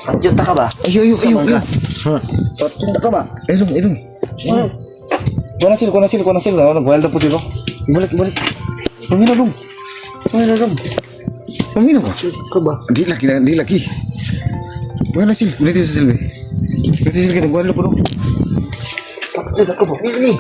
Junta ka ba? Ayo. Sama ka. Junta ka ba? Ilong. Kuha na sila. Nagwala na po dito. Ibalik. Pamina dong. Pamina ba? Ka ba? Di laki. Kuha na sila. Ulit sa Silvi. Nagwala na po dong. Junta ka ba? Ini.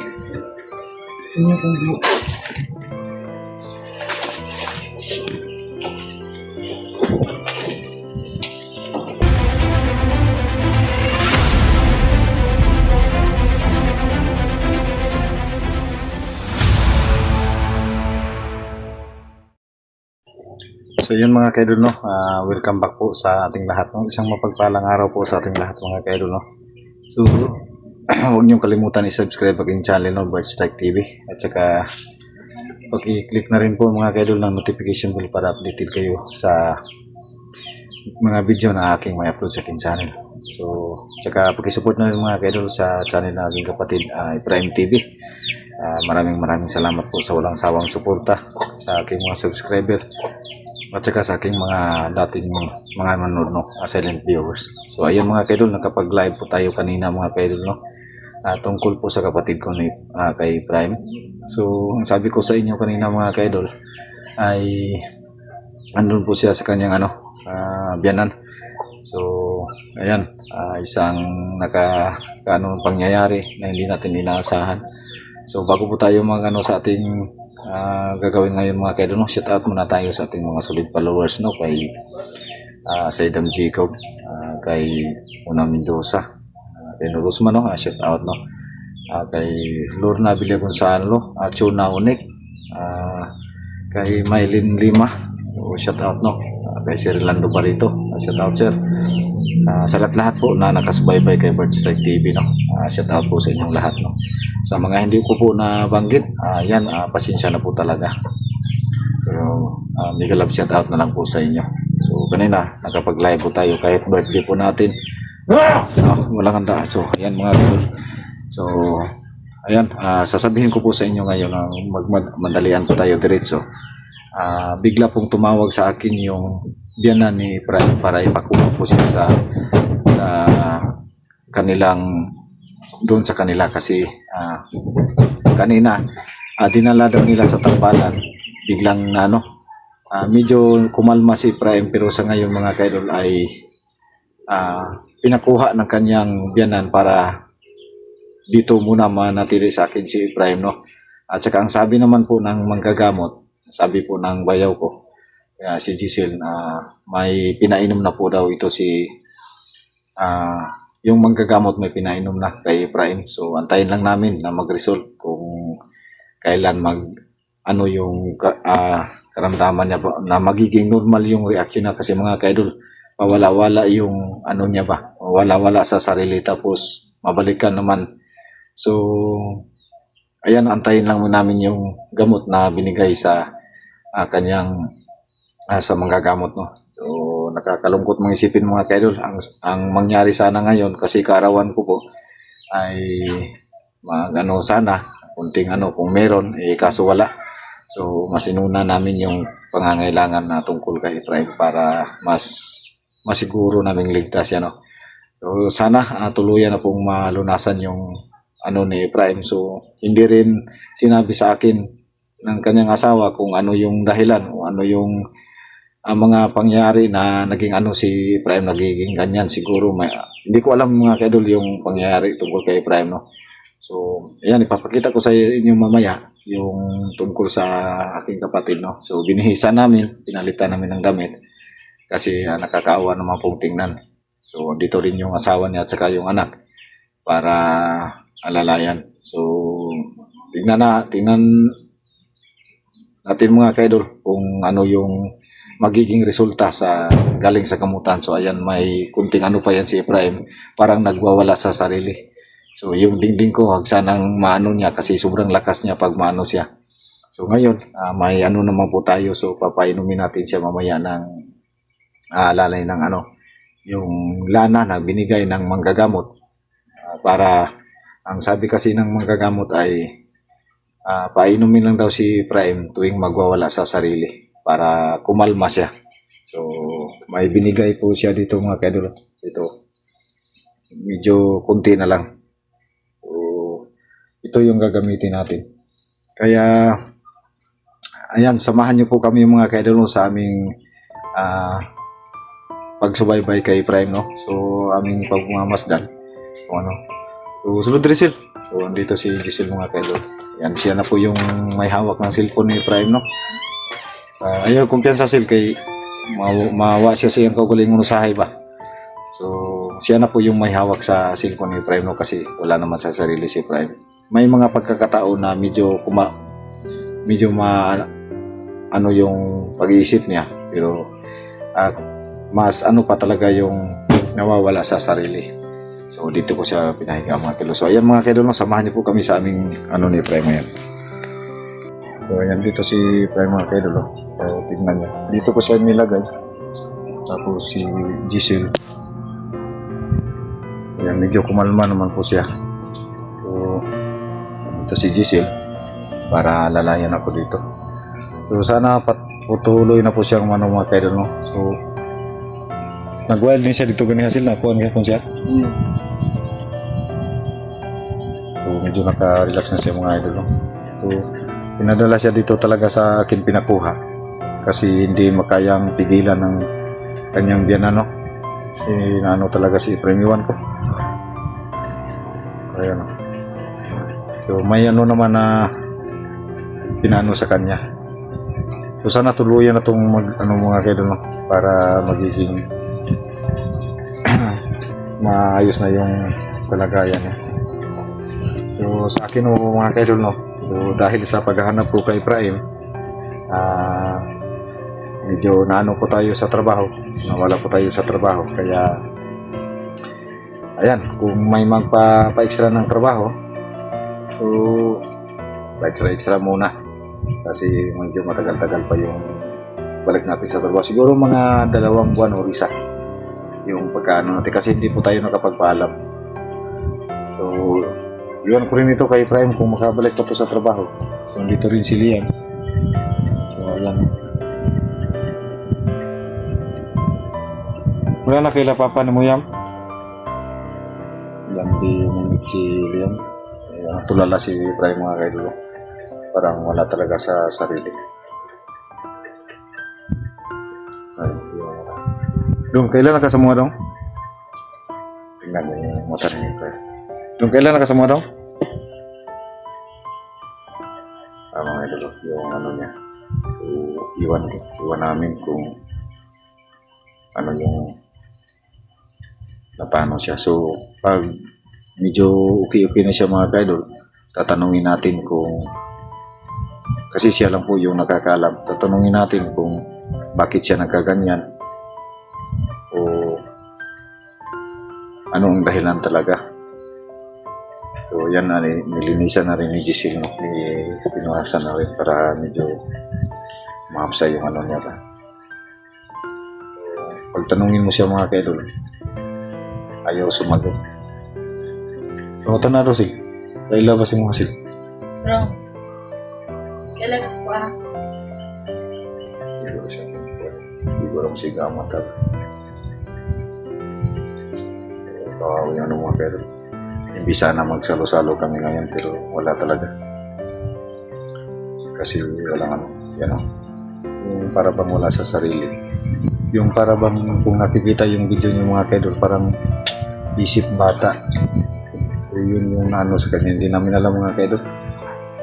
So yun mga kaidol, no? Welcome back po sa ating lahat, no? Isang mapagpalang araw po sa ating lahat mga kaidol, no? So huwag niyong kalimutan i-subscribe aking channel, no? Birds Tech TV, at saka pag-i-click na rin po mga kaidol ng notification bell para updated kayo sa mga video na aking may upload sa aking channel. So saka pag-i-support na rin mga kaidol sa channel ng aking kapatid, Prime TV. Maraming salamat po sa walang sawang suporta sa aking mga subscriber at saka sa aking mga dating mga manood, no? Silent viewers. So ayun mga kaidol, nakapag-live po tayo kanina mga kaidol, no? Tungkol po sa kapatid ko ni kay Prime. So ang sabi ko sa inyo kanina mga kaidol ay andun po siya sa kanyang biyanan. So ayan, isang pangyayari na hindi natin inaasahan. So bago po tayo sa ating gagawin ngayon mga kaidol, no? Shout out muna tayo sa ating mga solid followers, no? Kay Saidam Jacob, kay Una Mendoza, Reno Rosman, no? Shout out, no? Kay Lorna Villa Gonzalo, Chuna Unik, kay Maylin Lima, shout out, no? Kay Sir Lando Barito, shout out sir. Sa lahat po na nakasubaybay kay Birds Tech TV, no? Shout out po sa inyong lahat, no? Sa mga hindi ko po nabanggit, yan, pasensya na po talaga. So, mega love shout out na lang po sa inyo. So, kanina, nakapag-live po tayo kahit birthday po natin. Walang handa. So, ayan mga people. So, ayan, sasabihin ko po sa inyo ngayon na magmadalian po tayo diretso. Bigla pong tumawag sa akin yung biyanan ni Prime para ipakuha po siya sa kanilang doon sa kanila kasi kanina dinala daw nila sa tambalan, biglang medyo kumalma si Prime, pero sa ngayon mga kaidol ay pinakuha ng kanyang biyanan para dito muna manatili sa akin si Prime, no? At saka ang sabi naman po ng manggagamot, sabi po ng bayaw ko, si Giselle, may pinainom na po daw ito si yung manggagamot, may pinainom na kay Prime. So antayin lang namin na mag-result kung kailan yung karamdaman niya ba, na magiging normal yung reaction niya, kasi mga kaidol, pawala-wala yung niya ba, wala-wala sa sarili tapos mabalikan naman. So ayan, antayin lang namin yung gamot na binigay sa kanyang sa manggagamot, no? So nakakalungkot mga isipin mga kaidol, ang mangyari sana ngayon, kasi kaarawan ko po ay sana kunting kung meron, kaso wala. So mas inuna namin yung pangangailangan na tungkol kay Prime para mas masiguro naming ligtas yan, no? So sana tuluyan na pong malunasan yung ni Prime. So hindi rin sinabi sa akin ng kanyang asawa kung ano yung dahilan o ano yung mga pangyayari na naging si Prime nagiging ganyan. Siguro hindi ko alam mga kaidol yung pangyayari tungkol kay Prime, no? So ayan, ipapakita ko sa inyo mamaya yung tungkol sa aking kapatid, no? So binihisa namin, pinalitan namin ng damit kasi nakakaawa naman pong tingnan. So dito rin yung asawa niya at saka yung anak para alalayan. So tingnan natin mga kaidol kung ano yung magiging resulta sa galing sa kamutan. So ayan, may kunting pa yan si Prime, parang nagwawala sa sarili. So yung dingding ko sanang maano niya kasi sobrang lakas niya pag maano siya. So ngayon may naman po tayo, so papainumin natin siya mamaya ng lalay ng yung lana na binigay ng manggagamot, para ang sabi kasi ng manggagamot ay painumin lang daw si Prime tuwing magwawala sa sarili para kumalma siya. So, may binigay po siya dito mga kaidol. Ito. Medyo konti na lang. So, ito yung gagamitin natin. Kaya, ayan, samahan niyo po kami mga kaidol sa aming pagsubaybay kay Prime, no? So, aming pagmamasdan. So, ano? So, sunod rin Sil. So, andito si Giselle mga kaidol. Yan, siya na po yung may hawak ng cellphone ni Prime, no? Ayaw, kumpiyansa Sil kay mawa siya sa iyang kaugaling usahay ba. So, siya na po yung may hawak sa cellphone ni Prime, no? Kasi wala naman sa sarili si Prime. May mga pagkakataon na medyo ano yung pag-iisip niya. Pero, mas ano pa talaga yung nawawala sa sarili. So, dito ko siya pinahiga mga kilo. So, ayan mga kilo, samahan niyo po kami sa aming ano ni Prime ngayon. So, ayan dito si Prime mga kilo. So, tignan niyo. Dito ko siya nilagay. Tapos si Giselle. Ayan, medyo kumalma naman po siya. So, dito si Giselle. Para lalayan ako dito. So, sana putuloy na po siyang mga kilo, no? So, nag-wild din siya dito ganyan sila. Nakuha niya po siya. So, medyo naka-relax na siya mga idol, no? So, pinadala siya dito talaga sa akin pinakuha. Kasi hindi makayang pigilan ng kanyang biyanan, no? Ano talaga si Premiwan ko. Ayan, no? So, may ano naman na pinano sa kanya. So, sana tuluyan na itong mga idol, no? Para magiging maayos na yung kalagayan niya. So, sa akin mga kaidol, no? So, dahil sa paghahanap ko kay Prime, medyo naano po tayo sa trabaho. Nawala po tayo sa trabaho. Kaya, ayan, kung may magpa-extra ng trabaho, so, pa-extra muna. Kasi medyo matagal-tagal pa yung balik natin sa trabaho. Siguro mga 2 buwan o isa yung pagkaano natin kasi hindi po tayo nakapagpaalam. So, yun ko rin ito kay Prime kung makabalik pa to sa trabaho. So, dito rin si Liam. So, ayan. Wala na kaila papa ni Muyam. Yan di namit si Liam. Ayan, tulala si Prime mga kailo. Parang wala talaga sa sarili. Ay, Dong, kailan ka sa mga dong? Tingnan mo yung mata niya. Dong, kailan ka sa mga dong? Mga idol, yung ano niya. So, iwan namin kung ano yung napano siya. So, pag medyo okay na siya mga idol, tatanungin natin kung kasi siya lang po yung nakakalam. Tatanungin natin kung bakit siya nagkaganyan o anong dahilan talaga. So yan na, nilinisan na rin ni Giselle, no? Pinuhasan na rin para medyo mahapsa yung ano niya ba. So, pag tanungin mo siya mga kaidol, ayaw sumagot. So tanong Rosy, kailan ba si mga Sil? Bro, kailan ka sa kuha? Siguro siya. Siguro mo siya gamatag. Kawawi ano mga pero hindi sana magsalo-salo kami ngayon pero wala talaga. Kasi walang ano. Yan o. Yung para bang wala sa sarili. Yung para bang kung nakikita yung video niyo mga kedol parang isip bata. So, yun yung ano sa kanya. Hindi namin alam mga kedol.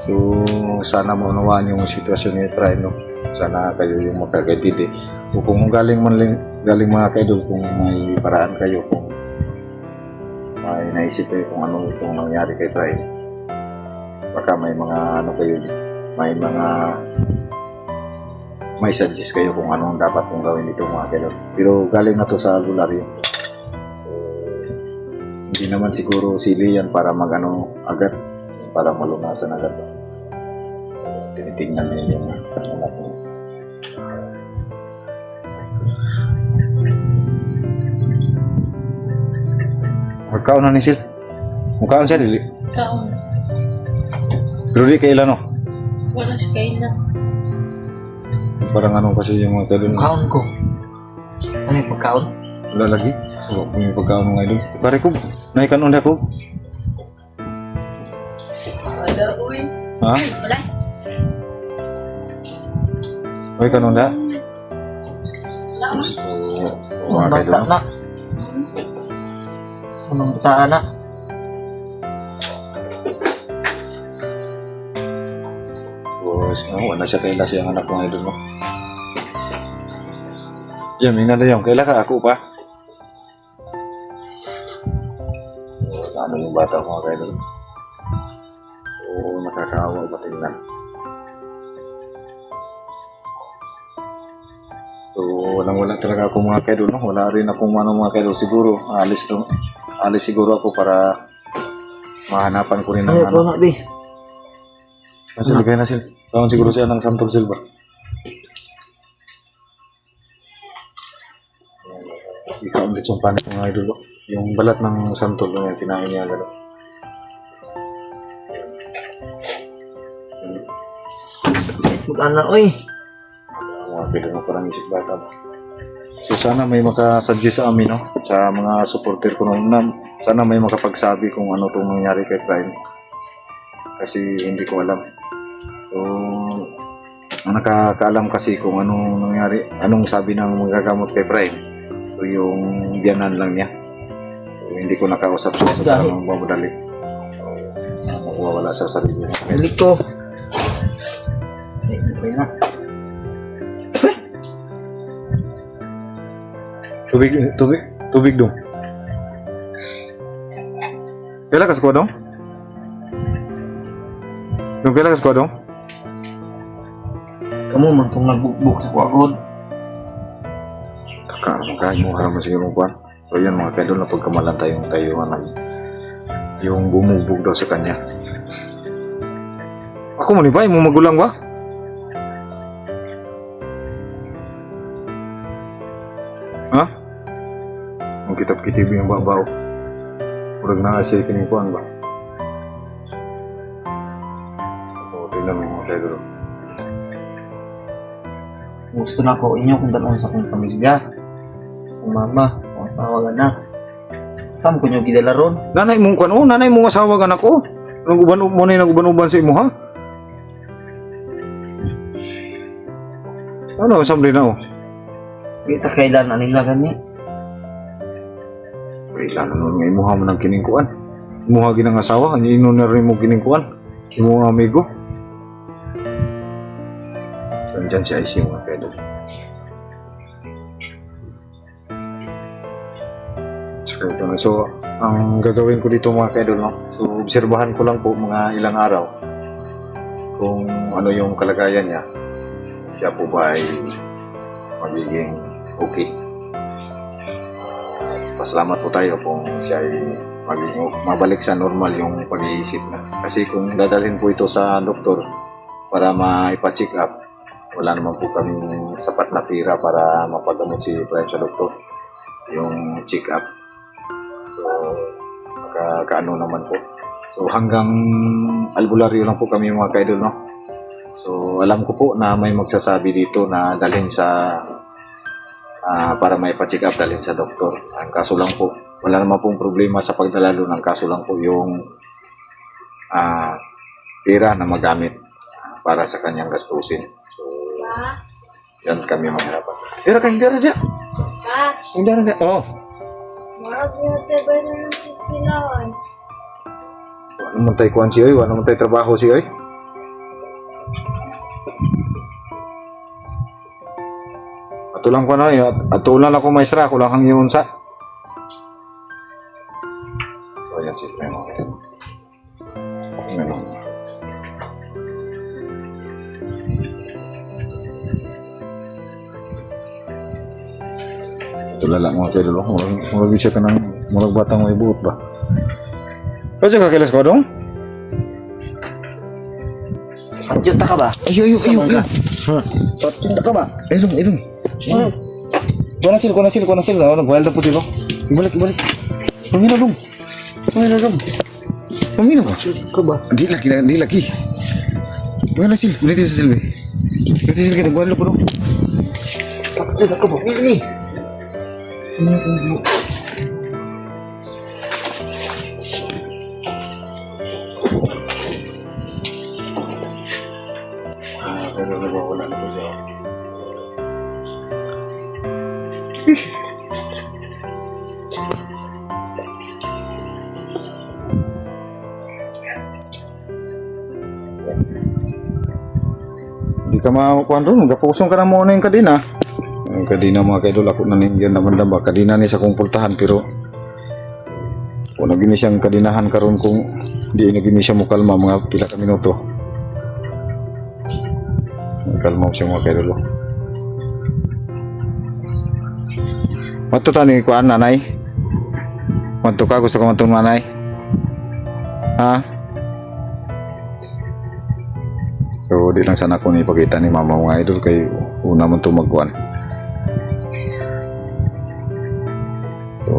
So, sana maunawaan yung sitwasyon ni Prime, no? Sana kayo yung makakaintindi. O kung galing mga kaidol, kung may paraan kayo, kung may naisip kayo kung ano itong nangyari kay Prime, baka may mga ano kayo, may suggest kayo kung anong dapat kong gawin dito mga kaidol. Pero galing na to sa albularyo. So, hindi naman siguro sili yan para mag-ano agad, para malunasan agad. Tinitingnan niyo yung ano natin. Magkaon na ni Sil. Mukhaan siya dili. Kaon. Pero di kailan no? Wala siya kailan. Parang ano kasi yung mga kalun. Kaon ko. Ano yung pagkaon? Wala lagi. So, kung yung pagkaon mga idol. Pare ko, naikanon na ko. Wala, uy. Ha? Wala. May kanon na? Wala mo. So, mga idol. Bata na. Anong bataan na? So, wala siya kaila siyang anak mga idol mo. Yan, may nalayaw. Kaila ka, ako pa. So, ano yung bata ko mga idol. So, nakakaawa ba tingnan. So, walang-wala talaga ako mga kaidol, no? Wala rin akong mga kaidol. Siguro, alis siguro ako para mahanapan ko rin ng Ano ito na, Bi? Nasil, kaya nasil. Tawag siguro siya ng Santol Silva. Ikaw ulit yung panik mga idol. Yung balat ng Santol, yung kinain niya gano'n. Mag-ana, uy. Mga pwede mo parang isip bata. So sana may makasuggest sa amin, no? Sa mga supporter ko noon. Sana may makapagsabi kung ano itong nangyari kay Prime. Kasi hindi ko alam. So, ang nakakaalam kasi kung anong nangyari, anong sabi ng magagamot kay Prime. So yung biyanan lang niya. So, hindi ko nakausap siya sa tamang mamadali. So, nawawala sa sarili. Balik ko. Okay na. Tubig dong. Kailan ka sa kuwa dong? Dong, kailan ka sa kuwa dong? Kamu man itong nagbukbuk sa kuwagod. Kakain mo haram na siguro kuwan. So yan mga kaidol na pagkamalan tayo yung bumubog daw sa kanya. Ako mo ni ba? Mo magulang ba? Ha? Ang kitap-kitib yung babaw. Murag na kasi kining kuwan ba? O, tingnan mo mga kaidol. Gusto na ko inyo kung dalawang sa akong pamilya. Ang mama, ang asawa nga na. Saan ko nyo gidala ron? Nanay mong kuwan, oh, nanay mong asawa ka na ko. Nag-uban mo na nag-uban-uban sa imo, ha? Ano, sabi na, oh. Kita kailan na nila gani. Kailan naman nga imuha mo ng kiningkuan. Imuha ginang asawa, ang ino na rin mo kiningkuan. Imuha amigo. So, andyan si IC mga kaidol. So, ang gagawin ko dito mga kaidol, no? So, obserbahan ko lang po mga ilang araw kung ano yung kalagayan niya. Siya po ba ay magiging okay. Pasalamat po tayo kung siya ay mabalik sa normal yung pag-iisip na. Kasi kung dadalhin po ito sa doktor para maipa-check up, wala naman po kami sapat na pira para mapagamot si Prime sa doktor. Yung check up. So, kaano naman po. So, hanggang albularyo lang po kami mga kaidol, no? So, alam ko po na may magsasabi dito na dalhin sa para may pa-check up, dalhin sa doktor. Ang kaso lang po, wala naman pong problema sa pagdala doon. Ang kaso lang po yung pera na magamit para sa kanyang gastusin. So, yan kami mahirapan. Pera ka, hindi rin dyan. Hindi rin dyan. Oo. Mag-tebay na ng pipilawan. Ano man tayo kuhan si Oy? Ano man tayo trabaho si Oy? Ato lang ko na, ato lang ako maestra, ako lang ang yun sa. So, yan si Primo. Ano? Ito lala mga kayo dalo. Murag siya ka ng murag batang may buot ba? Kaya ka kilas ko dong? Junta ka ba? Ayo. Junta ka ba? Edong. Kuha na sila. Nag-wild na po dito. Ibalik. Pamina dong. Pamina ba? Ka ba? Di laki. Kuha na sila. Dito sa Silvi. Nag-wild na po dong. Junta ka ba? Ini. inyo kung di. Pero nawawala na po siya. Hindi ka makakuan ron, magapusong ka na muna yung kadina. Yung kadina mga kaidol, ako na nindiyan naman daba. Kadina ni sa kong pultahan, pero kung nagini siyang kadinahan karon kung di nagini siya mo kalma mga pila ka minuto. Kalma mo siya mga kaidol. Mato tani kuan nanay? Mato ka, gusto ka matong nanay? Ha? So, di lang sana ko ipakita ni mama mga idol kay una mo ito magkuhan. So,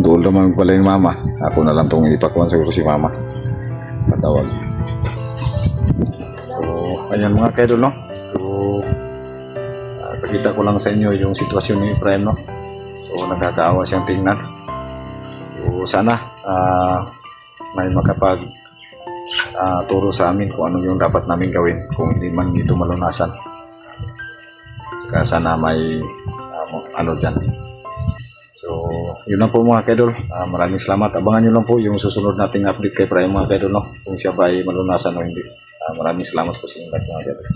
doon naman pala yung mama. Ako na lang itong ipakuhan siguro si mama. Patawag. So, ayan mga kaidol, no? So, pakita ko lang sa inyo yung sitwasyon ni Efraim, no? So, nagkakaawa siyang tingnan. So, sana may makapag turo sa amin kung ano yung dapat namin gawin kung hindi man ito malunasan. Saka sana may ano dyan. So, yun lang po mga kaidol. Maraming salamat. Abangan nyo lang po yung susunod nating update kay Efraim mga kaidol, no? Kung siya ba ay malunasan o hindi. Maraming salamat po sa inyo mga kaidol.